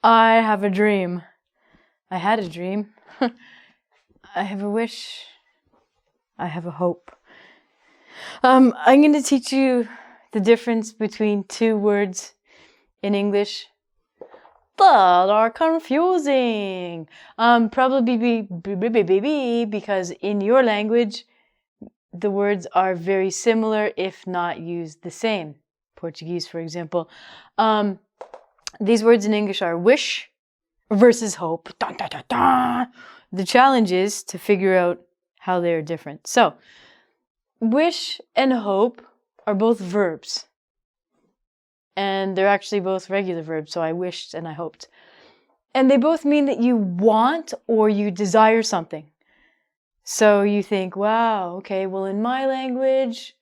I have a dream. I had a dream. I have a wish. I have a hope. I'm going to teach you the difference between two words in English that are confusing. Probably because in your language, the words are very similar, if not used the same. Portuguese, for example. These words in English are wish versus hope. Dun, dun, dun, dun. The challenge is to figure out how they are different. So, wish and hope are both verbs. And they're actually both regular verbs. So I wished and I hoped. And they both mean that you want or you desire something. So you think, wow, okay, well in my language,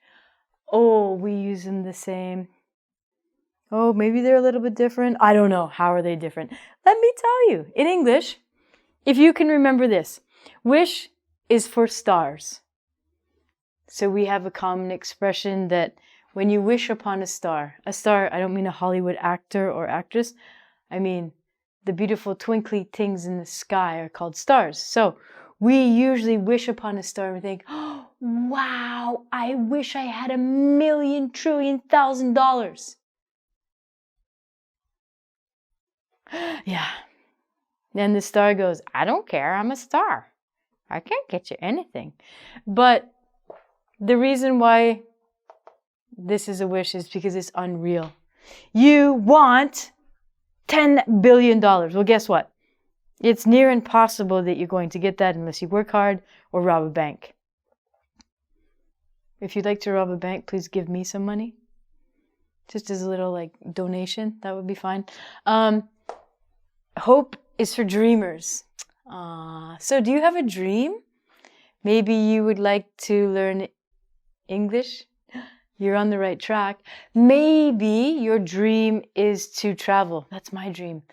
we use them the same. Oh, maybe they're a little bit different. I don't know. How are they different? Let me tell you. In English, if you can remember this, wish is for stars. So we have a common expression that when you wish upon a star, I don't mean a Hollywood actor or actress. I mean the beautiful twinkly things in the sky are called stars. So we usually wish upon a star and we think, oh, wow, I wish I had $1,000,000,000,000. Yeah. Then the star goes, I don't care, I'm a star. I can't get you anything. But the reason why this is a wish is because it's unreal. You want $10 billion. Well, guess what? It's near impossible that you're going to get that unless you work hard or rob a bank. If you'd like to rob a bank, please give me some money. Just as a little donation, that would be fine. Hope is for dreamers. So do you have a dream? Maybe you would like to learn English? You're on the right track. Maybe your dream is to travel. That's my dream.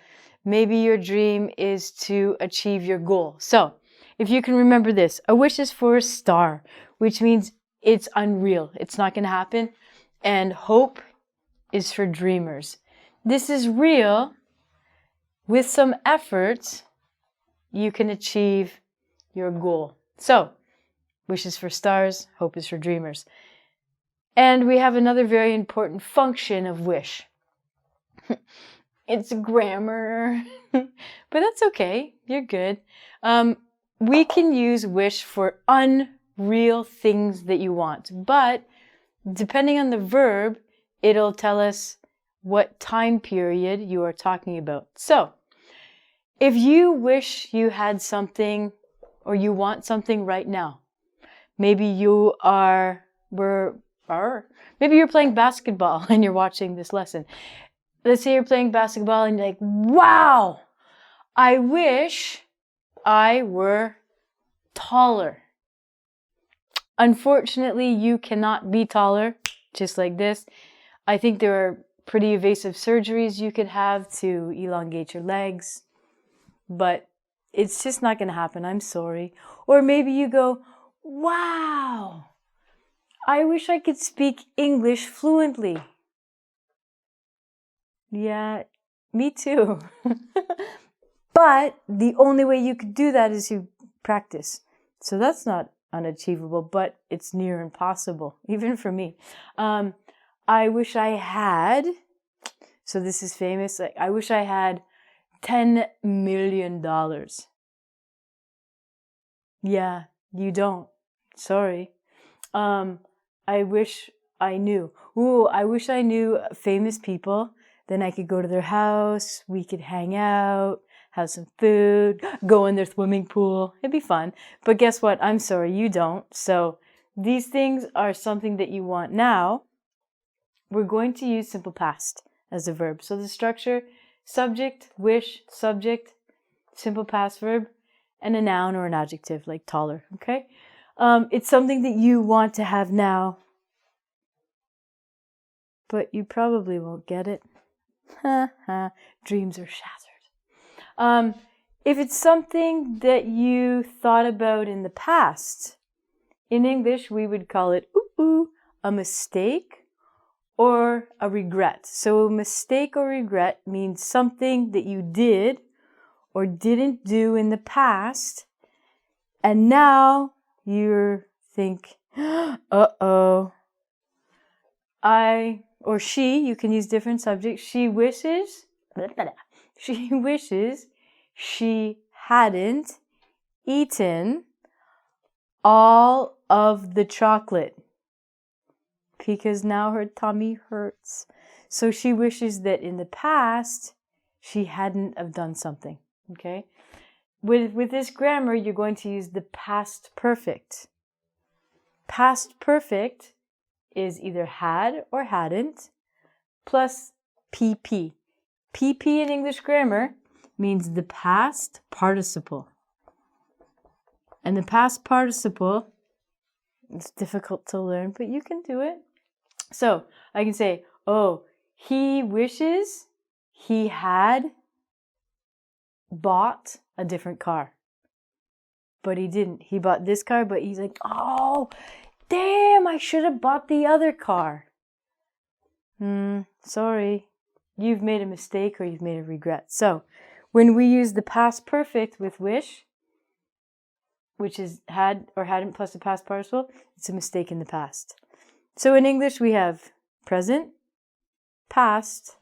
Maybe your dream is to achieve your goal. So, if you can remember this, a wish is for a star, which means it's unreal. It's not going to happen. And hope is for dreamers. This is real. With some effort, you can achieve your goal. So, wish is for stars, hope is for dreamers. And we have another very important function of wish. It's grammar, but that's okay. You're good. We can use wish for unreal things that you want, but depending on the verb, it'll tell us what time period you are talking about. So, if you wish you had something or you want something right now, maybe maybe you're playing basketball and you're watching this lesson. Let's say you're playing basketball and you're like, wow, I wish I were taller. Unfortunately, you cannot be taller, just like this. I think there are pretty evasive surgeries you could have to elongate your legs, but it's just not going to happen. I'm sorry. Or maybe you go, wow, I wish I could speak English fluently. Yeah, me too. But the only way you could do that is you practice. So that's not unachievable, but it's near impossible, even for me. I wish I had, so this is famous, I wish I had $10 million. Yeah, you don't. Sorry. I wish I knew. I wish I knew famous people. Then I could go to their house. We could hang out, have some food, go in their swimming pool. It'd be fun. But guess what? I'm sorry, you don't. So these things are something that you want now. We're going to use simple past as a verb. So the structure, subject, wish, subject, simple past verb, and a noun or an adjective like taller, okay? It's something that you want to have now, but you probably won't get it. Dreams are shattered. If it's something that you thought about in the past, in English we would call it a mistake or a regret. So a mistake or regret means something that you did or didn't do in the past, and now you think, uh-oh, I or she, you can use different subjects, she wishes she hadn't eaten all of the chocolate because now her tummy hurts. So she wishes that in the past she hadn't have done something. Okay? With this grammar, you're going to use the past perfect. Past perfect is either had or hadn't plus PP. PP in English grammar means the past participle. And the past participle, it's difficult to learn, but you can do it. So I can say, oh, he wishes he had bought a different car. But he didn't. He bought this car, but he's like, oh, damn, I should have bought the other car. Sorry. You've made a mistake or you've made a regret. So when we use the past perfect with wish, which is had or hadn't plus the past participle, it's a mistake in the past. So in English, we have present, past,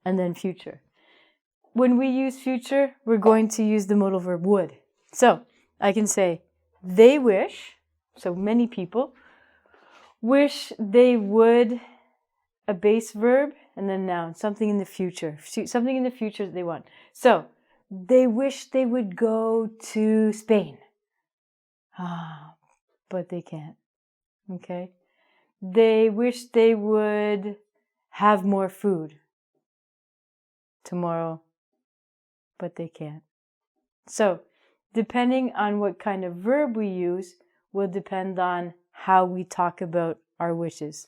and then future. When we use future, we're going to use the modal verb would. So I can say, they wish, so many people, wish they would, a base verb, and then noun, something in the future. Something in the future that they want. So, they wish they would go to Spain. But they can't. Okay? They wish they would have more food tomorrow, but they can't. So, depending on what kind of verb we use will depend on how we talk about our wishes.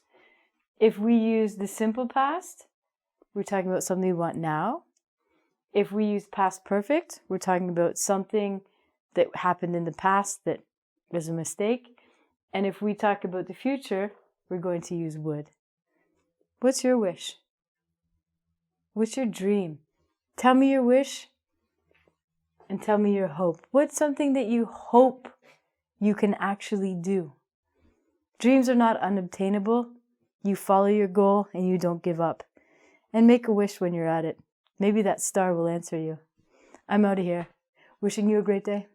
If we use the simple past, we're talking about something we want now. If we use past perfect, we're talking about something that happened in the past that was a mistake. And if we talk about the future, we're going to use would. What's your wish? What's your dream? Tell me your wish and tell me your hope. What's something that you hope you can actually do? Dreams are not unobtainable. You follow your goal and you don't give up. And make a wish when you're at it. Maybe that star will answer you. I'm out of here. Wishing you a great day.